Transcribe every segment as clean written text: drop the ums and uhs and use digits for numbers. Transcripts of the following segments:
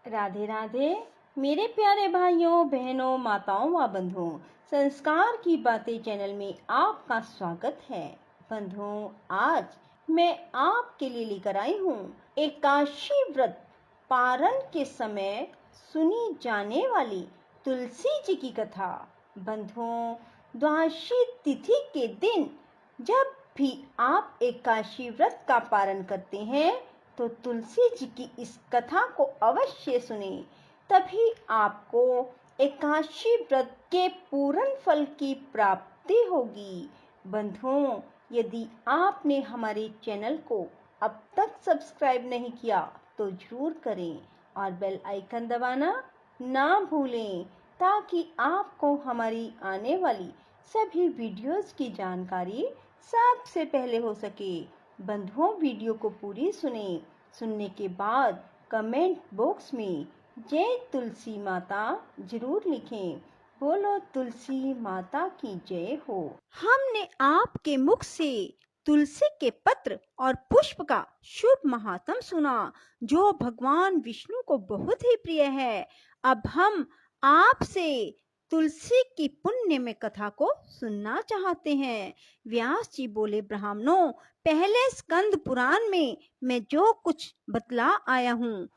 राधे राधे मेरे प्यारे भाइयों बहनों माताओं व बंधुओं, संस्कार की बातें चैनल में आपका स्वागत है। बंधुओं, आज मैं आपके लिए लेकर आई हूँ एकादशी व्रत पारण के समय सुनी जाने वाली तुलसी जी की कथा। बंधुओं, द्वादशी तिथि के दिन जब भी आप एकादशी व्रत का पारण करते हैं तो तुलसी जी की इस कथा को अवश्य सुने, तभी आपको एकादशी व्रत के पूर्ण फल की प्राप्ति होगी। बंधुओं, यदि आपने हमारे चैनल को अब तक सब्सक्राइब नहीं किया तो जरूर करें और बेल आइकन दबाना ना भूलें, ताकि आपको हमारी आने वाली सभी वीडियोस की जानकारी सबसे पहले हो सके। बंधुओं, वीडियो को पूरी सुने। सुनने के बाद कमेंट बॉक्स में जय तुलसी माता जरूर लिखें। बोलो तुलसी माता की जय हो। हमने आपके मुख से तुलसी के पत्र और पुष्प का शुभ महात्म सुना, जो भगवान विष्णु को बहुत ही प्रिय है। अब हम आपसे तुलसी की पुण्य में कथा को सुनना चाहते हैं। व्यास जी बोले, ब्राह्मणों, पहले स्कंद पुराण में मैं जो कुछ बतला आया हूँ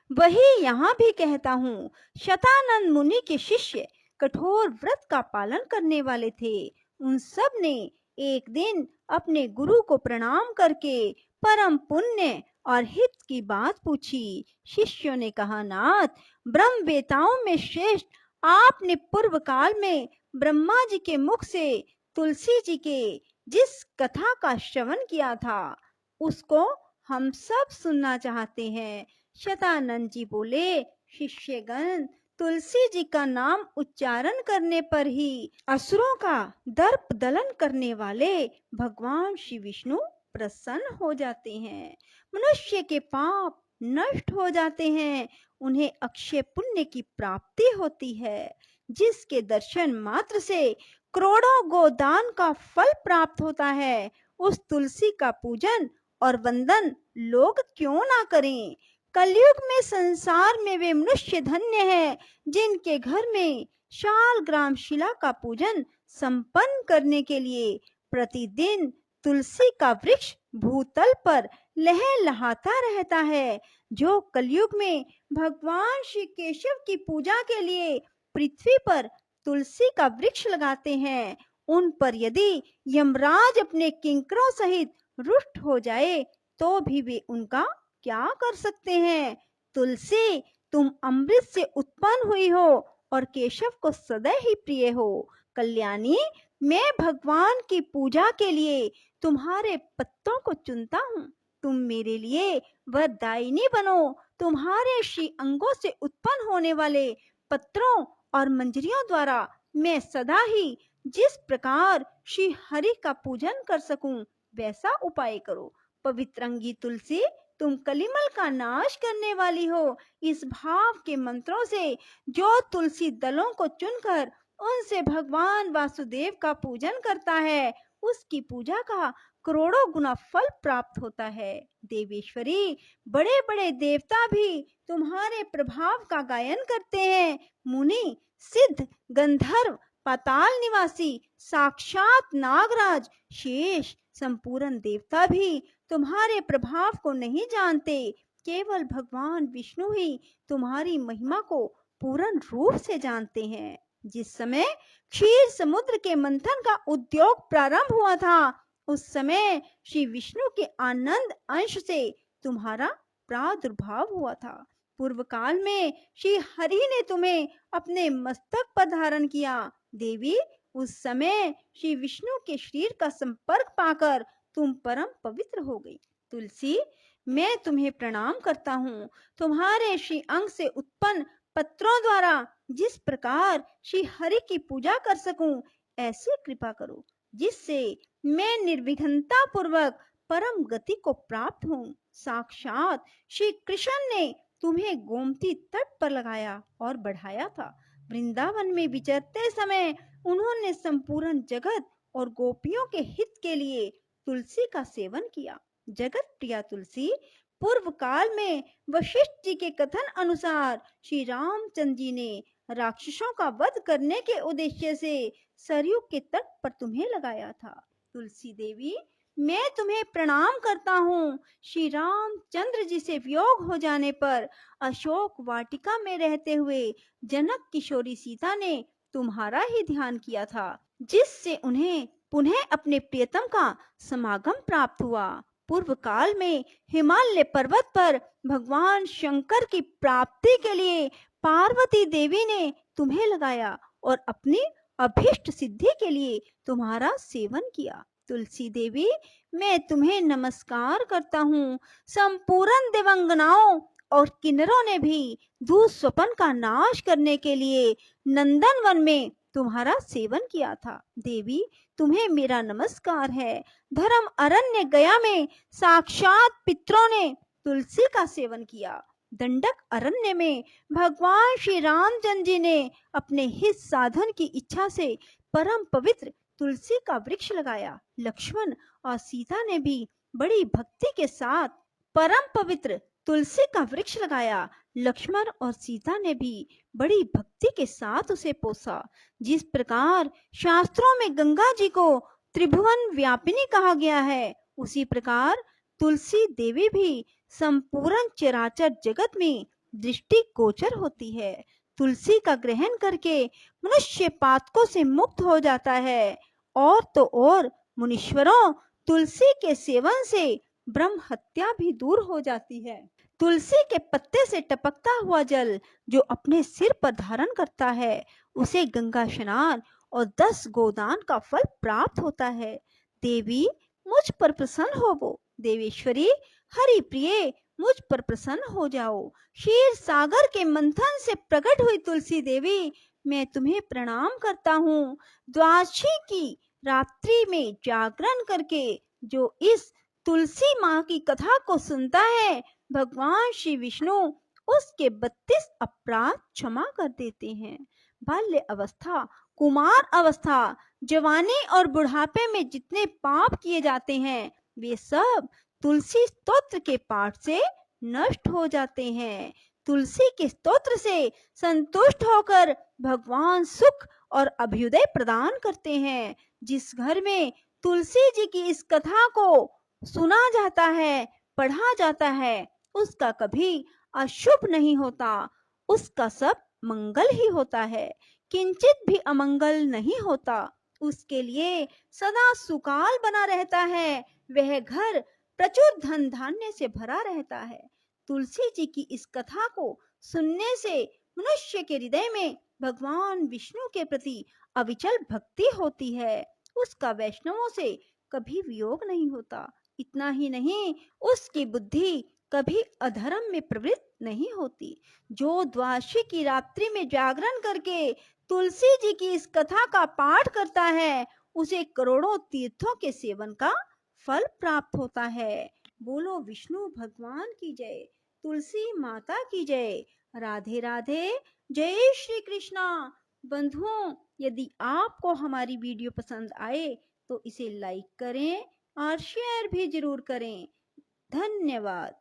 वही यहाँ भी कहता हूँ। शतानंद मुनि के शिष्य कठोर व्रत का पालन करने वाले थे। उन सब ने एक दिन अपने गुरु को प्रणाम करके परम पुण्य और हित की बात पूछी। शिष्यों ने कहा, नाथ, ब्रह्मवेताओं में श्रेष्ठ आपने पूर्व काल में ब्रह्मा जी के मुख से तुलसी जी के जिस कथा का श्रवण किया था उसको हम सब सुनना चाहते हैं। शतानंद जी बोले, शिष्यगण, तुलसी जी का नाम उच्चारण करने पर ही असुरों का दर्प दलन करने वाले भगवान श्री विष्णु प्रसन्न हो जाते हैं। मनुष्य के पाप नष्ट हो जाते हैं, उन्हें अक्षय पुण्य की प्राप्ति होती है, जिसके दर्शन मात्र से करोड़ों गोदान का फल प्राप्त होता है। उस तुलसी का पूजन और वंदन लोग क्यों ना करें। कलयुग में संसार में वे मनुष्य धन्य हैं जिनके घर में शाल ग्राम शिला का पूजन संपन्न करने के लिए प्रतिदिन तुलसी का वृक्ष भूतल पर लहलहाता रहता है। जो कलयुग में भगवान श्री केशव की पूजा के लिए पृथ्वी पर तुलसी का वृक्ष लगाते हैं, उन पर यदि यमराज अपने किंकरों सहित रुष्ट हो जाए तो भी वे उनका क्या कर सकते हैं। तुलसी, तुम अमृत से उत्पन्न हुई हो और केशव को सदैव ही प्रिय हो। कल्याणी, मैं भगवान की पूजा के लिए तुम्हारे पत्तों को चुनता हूँ। तुम मेरे लिए वरदायिनी बनो। तुम्हारे श्री अंगों से उत्पन्न होने वाले पत्रों और मंजरियों द्वारा मैं सदा ही जिस प्रकार श्री हरि का पूजन कर सकूं वैसा उपाय करो। पवित्रंगी तुलसी, तुम कलिमल का नाश करने वाली हो। इस भाव के मंत्रों से जो तुलसी दलों को चुनकर उनसे भगवान वासुदेव का पूजन करता है, उसकी पूजा का करोड़ों गुना फल प्राप्त होता है। देवेश्वरी, बड़े बड़े देवता भी तुम्हारे प्रभाव का गायन करते हैं। मुनि, सिद्ध, गंधर्व, पाताल निवासी, साक्षात नागराज, शेष, संपूर्ण देवता भी तुम्हारे प्रभाव को नहीं जानते। केवल भगवान विष्णु ही तुम्हारी महिमा को पूर्ण रूप से जानते हैं। जिस समय क्षीर समुद्र के मंथन का उद्योग प्रारंभ हुआ था, उस समय श्री विष्णु के आनंद अंश से तुम्हारा प्रादुर्भाव हुआ था। पूर्व काल में श्री हरि ने तुम्हें अपने मस्तक पर धारण किया। देवी, उस समय श्री विष्णु के शरीर का संपर्क पाकर तुम परम पवित्र हो गई। तुलसी, मैं तुम्हें प्रणाम करता हूँ। तुम्हारे श्री अंग से उत्पन्न पत्रों द्वारा जिस प्रकार श्री हरि की पूजा कर सकूं, ऐसी कृपा करो जिससे मैं निर्विघ्नता पूर्वक परम गति को प्राप्त हूँ। साक्षात श्री कृष्ण ने तुम्हें गोमती तट पर लगाया और बढ़ाया था। वृंदावन में विचरते समय उन्होंने संपूर्ण जगत और गोपियों के हित के लिए तुलसी का सेवन किया। जगत प्रिया तुलसी, पूर्व काल में वशिष्ठ जी के कथन अनुसार श्री रामचंद्र जी ने राक्षसों का वध करने के उद्देश्य से सरयू के तट पर तुम्हें लगाया था। तुलसी देवी, मैं तुम्हें प्रणाम करता हूँ। श्री रामचंद्र जी से वियोग हो जाने पर अशोक वाटिका में रहते हुए जनक किशोरी सीता ने तुम्हारा ही ध्यान किया था, जिससे उन्हें पुनः अपने प्रियतम का समागम प्राप्त हुआ। पूर्व काल में हिमालय पर्वत पर भगवान शंकर की प्राप्ति के लिए पार्वती देवी ने तुम्हें लगाया और अपनी अभीष्ट सिद्धि के लिए तुम्हारा सेवन किया। तुलसी देवी, मैं तुम्हें नमस्कार करता हूँ। संपूर्ण देवंगनाओं और किन्नरों ने भी दुःस्वप्न का नाश करने के लिए नंदन वन में तुम्हारा सेवन किया था। देवी, तुम्हें मेरा नमस्कार है। धर्म अरण्य गया में साक्षात पितरों ने तुलसी का सेवन किया। दंडक अरण्य में भगवान श्री रामचंद्र जी ने अपने हित साधन की इच्छा से परम पवित्र तुलसी का वृक्ष लगाया। लक्ष्मण और सीता ने भी बड़ी भक्ति के साथ परम पवित्र तुलसी का वृक्ष लगाया। लक्ष्मण और सीता ने भी बड़ी भक्ति के साथ उसे पोसा। जिस प्रकार शास्त्रों में गंगा जी को त्रिभुवन व्यापिनी कहा गया है, उसी प्रकार तुलसी देवी भी संपूर्ण चराचर जगत में दृष्टि गोचर होती है। तुलसी का ग्रहण करके मनुष्य पातकों से मुक्त हो जाता है। और तो और मुनीश्वरों, तुलसी के सेवन से ब्रह्म हत्या भी दूर हो जाती है। तुलसी के पत्ते से टपकता हुआ जल जो अपने सिर पर धारण करता है, उसे गंगा स्नान और 10 गोदान का फल प्राप्त होता है। देवी, मुझ पर प्रसन्न होवो। देवेश्वरी, हरि प्रिय, मुझ पर प्रसन्न हो जाओ। क्षीर सागर के मंथन से प्रकट हुई तुलसी देवी, मैं तुम्हें प्रणाम करता हूँ। द्वादशी की रात्रि में जागरण करके जो इस तुलसी माँ की कथा को सुनता है, भगवान श्री विष्णु उसके 32 अपराध क्षमा कर देते हैं। बाल्य अवस्था, कुमार अवस्था, जवानी और बुढ़ापे में जितने पाप किए जाते हैं, वे सब तुलसी स्तोत्र के पाठ से नष्ट हो जाते हैं। तुलसी के स्तोत्र से संतुष्ट होकर भगवान सुख और अभ्युदय प्रदान करते हैं। जिस घर में तुलसी जी की इस कथा को सुना जाता है, पढ़ा जाता है, उसका कभी अशुभ नहीं होता, उसका सब मंगल ही होता है, किंचित भी अमंगल नहीं होता। उसके लिए सदा सुकाल बना रहता है, वह घर प्रचुर धन धान्य से भरा रहता है। तुलसी जी की इस कथा को सुनने से मनुष्य के हृदय में भगवान विष्णु के प्रति अविचल भक्ति होती है। उसका वैष्णवों से कभी वियोग नहीं होता। इतना ही नहीं, उसकी बुद्धि कभी अधर्म में प्रवृत्त नहीं होती। जो द्वादशी की रात्रि में जागरण करके तुलसी जी की इस कथा का पाठ करता है, उसे करोड़ों तीर्थों के सेवन का फल प्राप्त होता है। बोलो विष्णु भगवान की जय, तुलसी माता की जय। राधे राधे, जय श्री कृष्णा। बंधुओं, यदि आपको हमारी वीडियो पसंद आए तो इसे लाइक करें और शेयर भी जरूर करें। धन्यवाद।